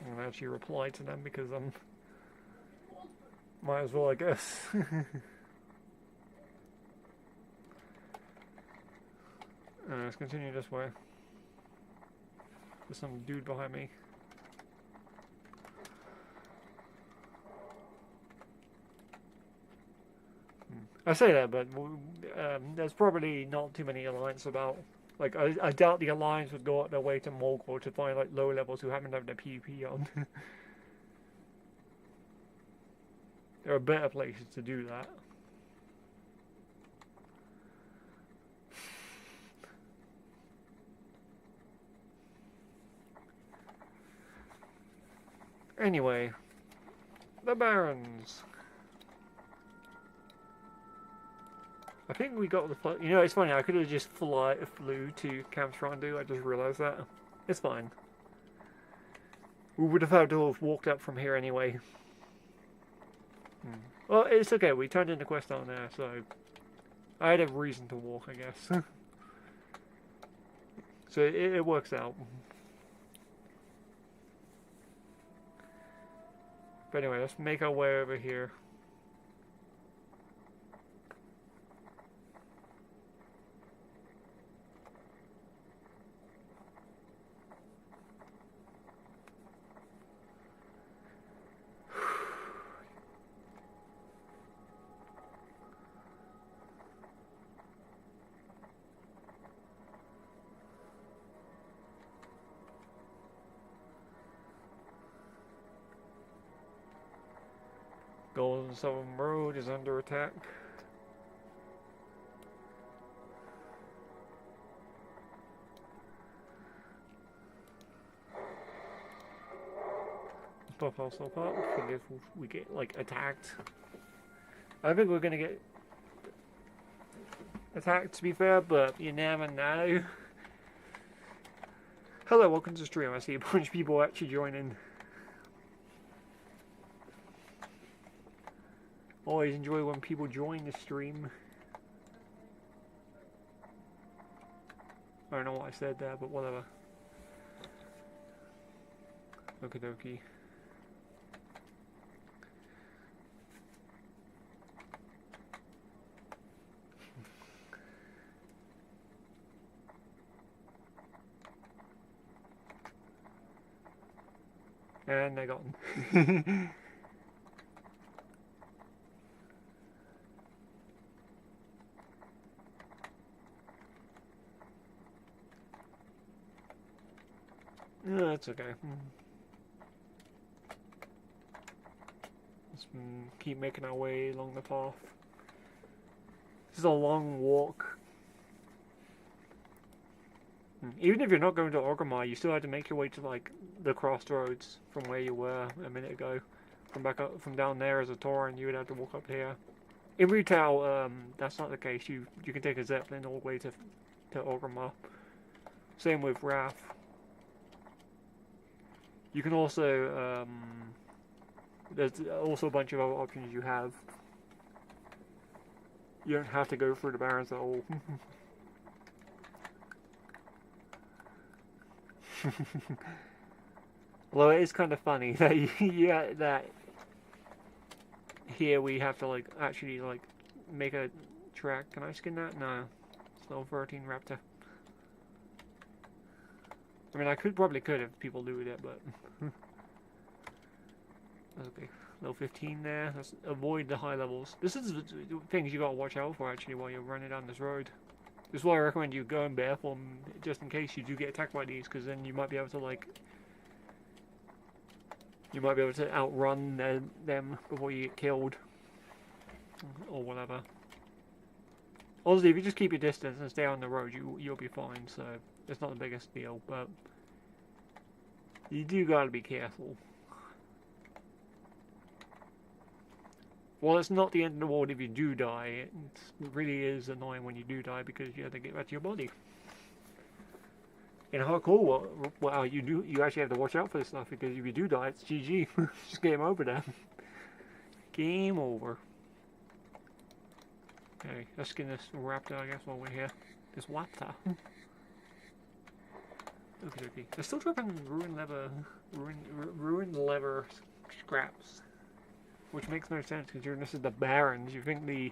I'm gonna actually reply to them because I'm... Might as well, I guess. Let's continue this way. There's some dude behind me. I say that, but there's probably not too many alliance about. Like, I doubt the Alliance would go out their way to Morgul to find, like, low levels who haven't had their PvP on. There are better places to do that. Anyway, the Barons. I think we got the flight. You know, it's funny, I could have just flew to Camp Strondu, I just realised that. It's fine. We would have had to have walked up from here anyway. Well, it's okay, we turned in the quest down there, so... I had a reason to walk, I guess. So it works out. But anyway, let's make our way over here. Golden Southern Road is under attack. Stop up. I guess we get, like, attacked. I think we're gonna get attacked, to be fair, but you never know. Hello, welcome to the stream. I see a bunch of people actually joining. Always enjoy when people join the stream. I don't know what I said there, but whatever. Okie dokie. And I got him. No, that's okay. Let's keep making our way along the path. This is a long walk. Even if you're not going to Orggirmar, you still have to make your way to, like, the crossroads from where you were a minute ago. From back up, from down there as a Tauren, you would have to walk up here. In retail, that's not the case. You can take a Zeppelin all the way to Orggirmar. Same with Wrath. You can also, there's also a bunch of other options you have. You don't have to go through the barons at all. Although it is kind of funny that that here we have to like actually like make a track. Can I skin that? No. It's level 13 Raptor. I mean, I probably could if people do it, but okay. Level 15 there. Let's avoid the high levels. This is the things you gotta watch out for actually while you're running down this road. This is why I recommend you go in bare form just in case you do get attacked by these, because then you might be able to like outrun them before you get killed or whatever. Honestly, if you just keep your distance and stay on the road, you'll be fine. So it's not the biggest deal, but you do gotta be careful. Well, it's not the end of the world if you do die. It really is annoying when you do die because you have to get back to your body. In hardcore, well, you actually have to watch out for this stuff because if you do die, it's GG. Just game over then. Game over. Okay, let's skin this raptor, I guess, while we're here. This raptor. Okay, okay. They're still dropping ruined leather scraps. Which makes no sense considering this is the Barons. You think the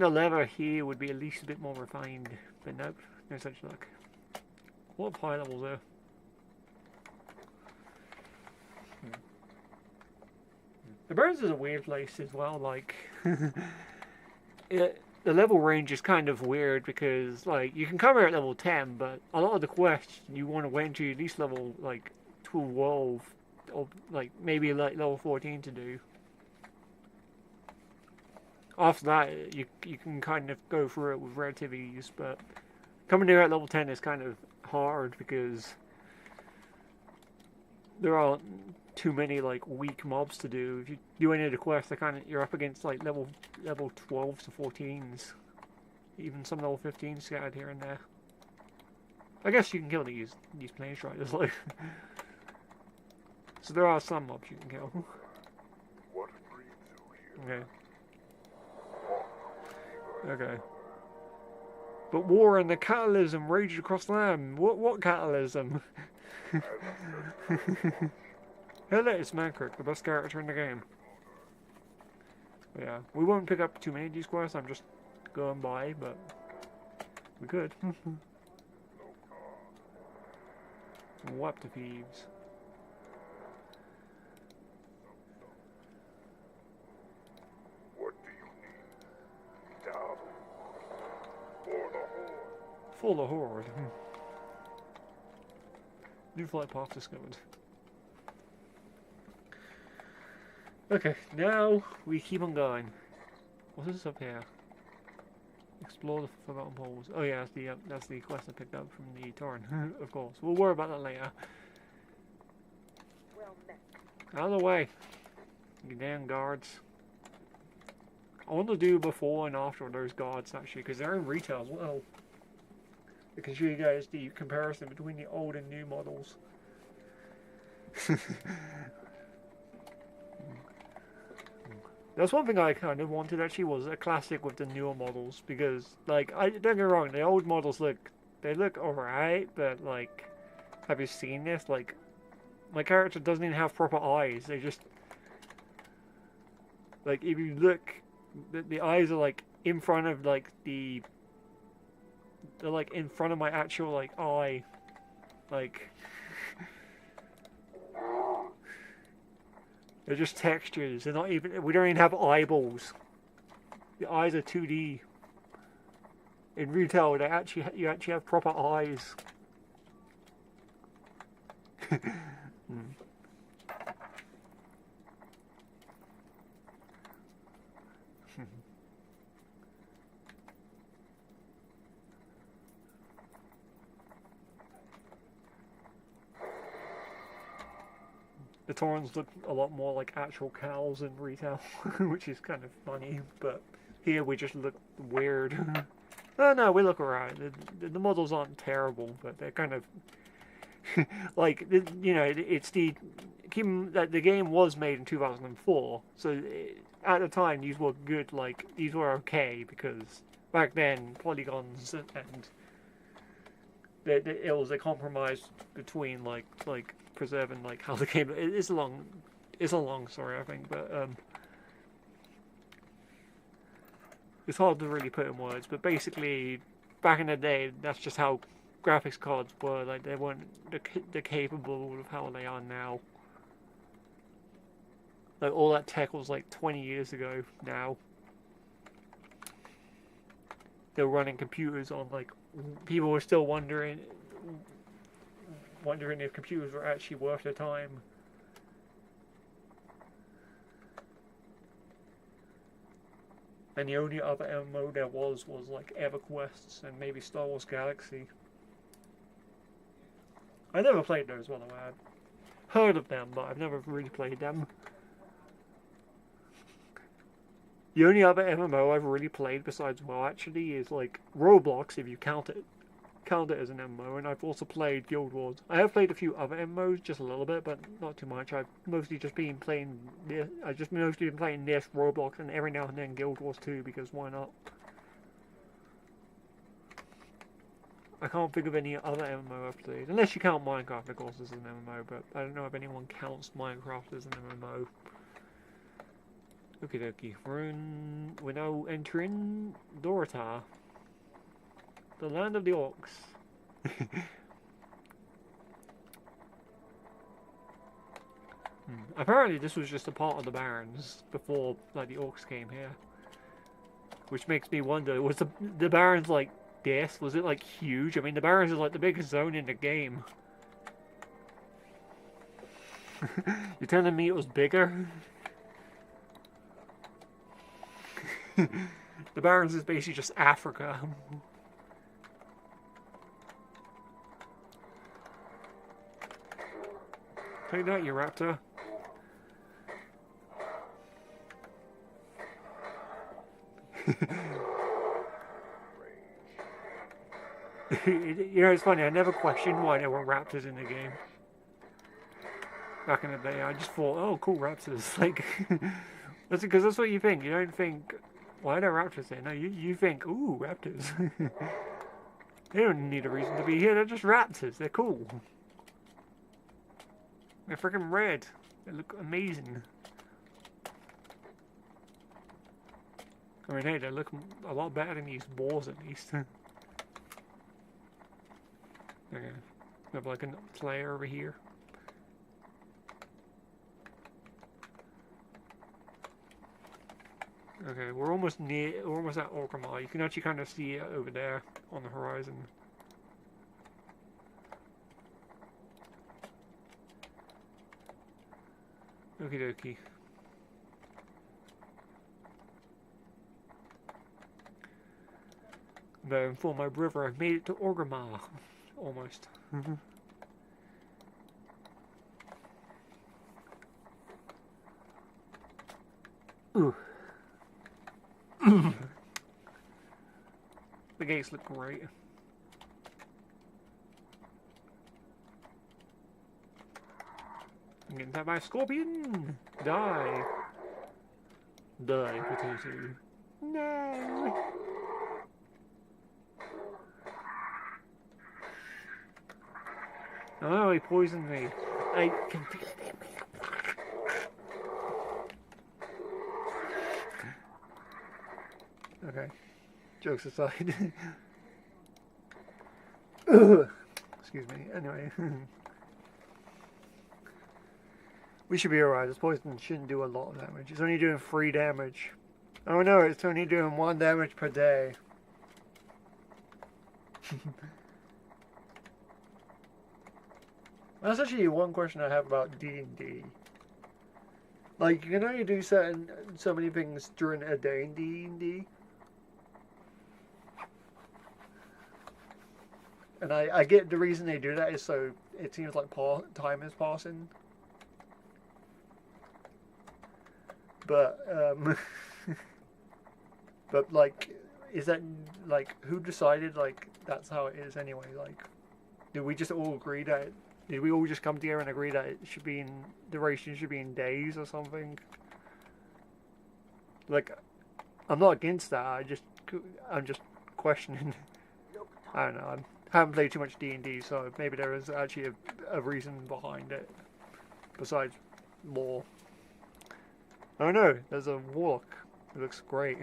leather here would be at least a bit more refined, but nope, no such luck. What high levels there? The Barons is a weird place as well. Like, the level range is kind of weird because like you can come here at level 10, but a lot of the quests you want to wait to at least level like 12 or like maybe like level 14 to do. After that, you can kind of go through it with relative ease, but coming here at level 10 is kind of hard because there aren't too many like weak mobs to do. If you do any of the quests, you're up against like level 12s to 14s, even some level 15s scattered here and there. I guess you can kill these planes riders, like. So there are some mobs you can kill. What breeds you here? Okay. Okay. But war and the catalysm raged across the land. What catalysm? Hello, it's Mankirk, the best character in the game. But yeah, we won't pick up too many of these quests. I'm just going by, but we could. What the thieves? For the Horde. New flight path discovered. Okay, now we keep on going. What is this up here? Explore the Forgotten Poles. Oh yeah, that's the quest I picked up from the Torrent, of course. We'll worry about that later. Well met. Out of the way. You damn guards. I want to do before and after those guards actually, because they're in retail as well. I can show you guys the comparison between the old and new models. That's one thing I kind of wanted actually, was a classic with the newer models, because like don't get me wrong, the old models look alright, but like, have you seen this? Like, my character doesn't even have proper eyes. They just like, if you look, the eyes are like in front of like they're like in front of my actual like eye, like they're just textures. They're not even. We don't even have eyeballs. The eyes are 2D. In retail, you actually have proper eyes. The Taurens look a lot more like actual cows in retail, which is kind of funny, but here we just look weird. Oh no, we look alright. The models aren't terrible, but they're kind of like you know, it's the keep that the game was made in 2004, so at the time these were good. Like these were okay because back then polygons and it was a compromise between like preserving like how the game. It's a long story I think, but it's hard to really put in words. But basically, back in the day, that's just how graphics cards were. Like they weren't the capable of how they are now. Like all that tech was like 20 years ago now. They were running computers on like people were still wondering if computers were actually worth their time. And the only other MMO there was like EverQuest and maybe Star Wars Galaxy. I never played those, by the way. I've heard of them, but I've never really played them. The only other MMO I've really played besides WoW actually is like Roblox, if you count it as an MMO, and I've also played Guild Wars. I have played a few other MMOs, just a little bit, but not too much. I've mostly just been playing this. Roblox, and every now and then Guild Wars 2 because why not? I can't think of any other MMO I've played, unless you count Minecraft, of course, as an MMO. But I don't know if anyone counts Minecraft as an MMO. Okie dokie, we're now entering Dorota, the land of the orcs. Apparently this was just a part of the Barrens before like the orcs came here. Which makes me wonder, was the Barrens like this? Was it like huge? I mean the Barrens is like the biggest zone in the game. You're telling me it was bigger? The Barrens is basically just Africa. Take that, you raptor. You know, it's funny, I never questioned why there were raptors in the game. Back in the day, I just thought, oh, cool, raptors. Like, that's because that's what you think. You don't think, why are there raptors there? No, you think, ooh, raptors. They don't need a reason to be here, they're just raptors. They're cool. They're freaking red. They look amazing. I mean, hey, they look a lot better than these boars at least. Okay, we have like a player over here. Okay, we're almost at orggirmar. You can actually kind of see it over there on the horizon. Okie dokie. Though for my brother, I've made it to orggirmar. Almost. Ooh. The gates look great. I'm getting attacked by a scorpion! Die! Die, potato. No! Oh, he poisoned me. I can feel it. Okay. Jokes aside. Excuse me. Anyway. We should be alright. This poison shouldn't do a lot of damage. It's only doing 3 damage. Oh no, it's only doing 1 damage per day. That's actually one question I have about D&D. Like, you can only do so many things during a day in D&D. And I get the reason they do that is so it seems like time is passing. But, but like, is that like who decided like that's how it is anyway? Like, did we just all agree that? Did we all just come together and agree that it should be in duration should be in days or something? Like, I'm not against that. I'm just questioning. I don't know. I haven't played too much D&D, so maybe there is actually a reason behind it besides lore. Oh no, there's a warlock. It looks great.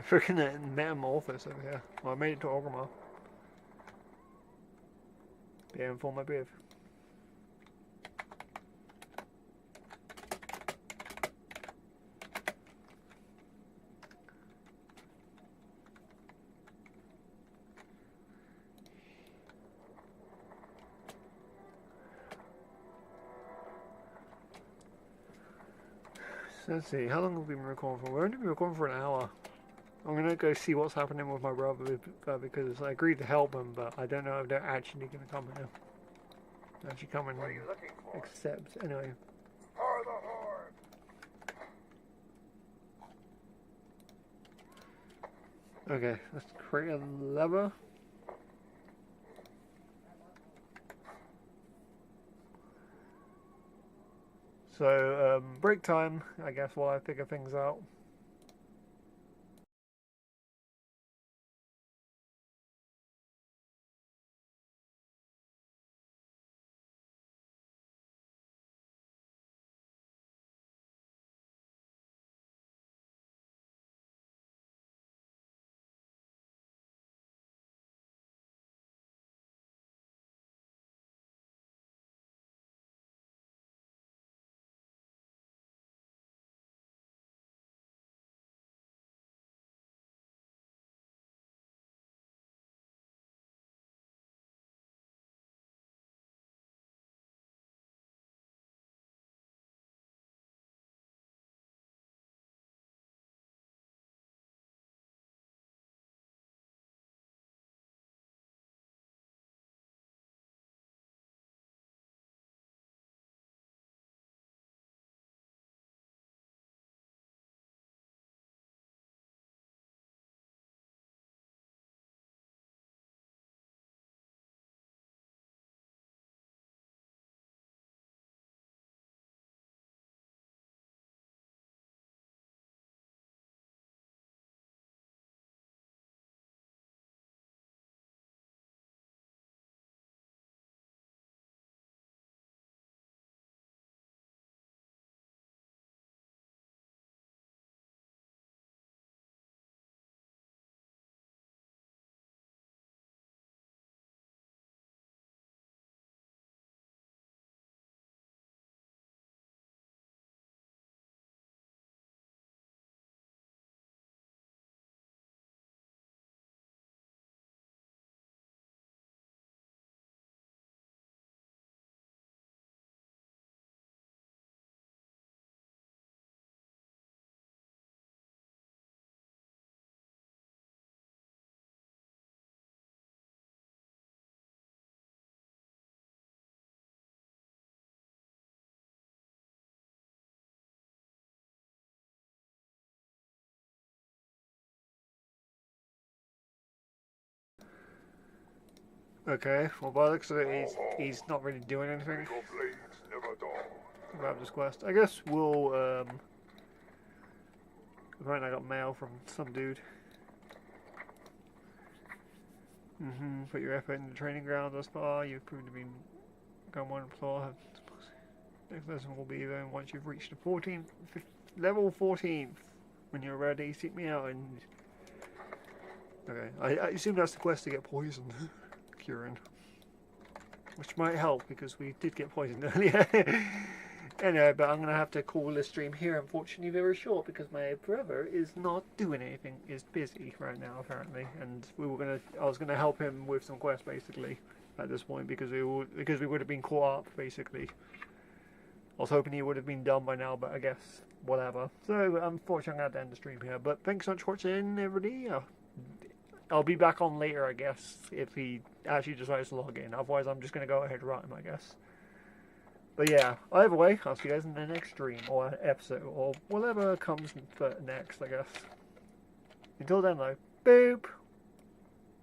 Freaking metamorphosis over here. Well, I made it to orggirmar. Yeah, and for my beard. So let's see, how long have we been recording for? We've only been recording for an hour. I'm gonna go see what's happening with my brother because I agreed to help him, but I don't know if they're actually gonna come here. Actually come and accept. Anyway. For the Horde! Okay, let's create a lever. So, break time, I guess, while I figure things out. Okay, well by the looks of it, he's not really doing anything Your blades never dull. about this quest. I guess we'll, apparently I got mail from some dude. Put your effort in the training ground thus far. You've proven to be gone one floor. Next lesson will be then once you've reached the 14th, level 14th. When you're ready, seek me out and... Okay, I assume that's the quest to get poisoned. Curing. Which might help because we did get poisoned earlier. Anyway, but I'm going to have to call this stream here, unfortunately very short because my brother is not doing anything, is busy right now apparently, and I was going to help him with some quests basically at this point because we would have been caught up basically. I was hoping he would have been done by now, but I guess whatever. So unfortunately I'm going to end the stream here, but thanks so much for watching everybody. I'll be back on later, I guess, if he actually decides to log in. Otherwise, I'm just going to go ahead and write him, I guess. But yeah, either way, I'll see you guys in the next stream or episode or whatever comes next, I guess. Until then, though, boop!